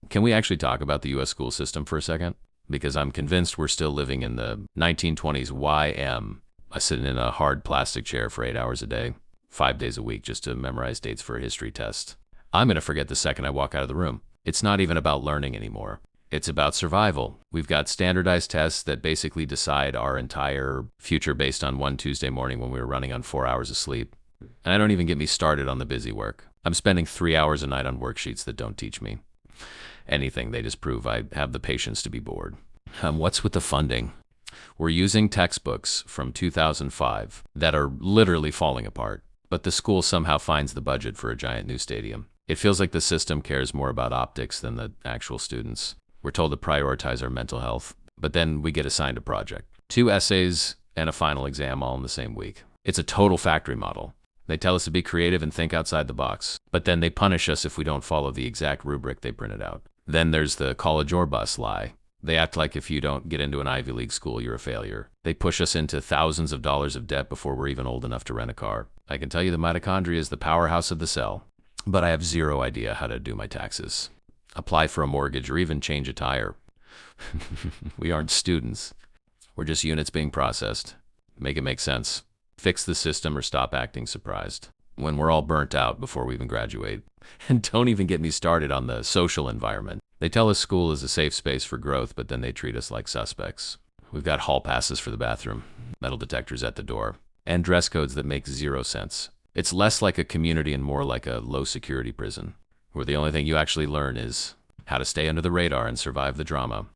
Can we actually talk about the US school system for a second? Because I'm convinced we're still living in the 1920s YM. I sit in a hard plastic chair for 8 hours a day, 5 days a week, just to memorize dates for a history test. I'm going to forget the second I walk out of the room. It's not even about learning anymore. It's about survival. We've got standardized tests that basically decide our entire future based on one Tuesday morning when we were running on 4 hours of sleep. And I don't even get me started on the busy work. I'm spending 3 hours a night on worksheets that don't teach me anything. They just prove I have the patience to be bored. What's with the funding? We're using textbooks from 2005 that are literally falling apart, but the school somehow finds the budget for a giant new stadium. It feels like the system cares more about optics than the actual students. We're told to prioritize our mental health, but then we get assigned a project. 2 essays and a final exam all in the same week. It's a total factory model. They tell us to be creative and think outside the box, but then they punish us if we don't follow the exact rubric they printed out. Then there's the college or bust lie. They act like if you don't get into an Ivy League school, you're a failure. They push us into thousands of dollars of debt before we're even old enough to rent a car. I can tell you the mitochondria is the powerhouse of the cell, but I have zero idea how to do my taxes, apply for a mortgage, or even change a tire. We aren't students. We're just units being processed. Make it make sense. Fix the system or stop acting surprised when we're all burnt out before we even graduate. And don't even get me started on the social environment. They tell us school is a safe space for growth, but then they treat us like suspects. We've got hall passes for the bathroom, metal detectors at the door, and dress codes that make zero sense. It's less like a community and more like a low-security prison, where the only thing you actually learn is how to stay under the radar and survive the drama.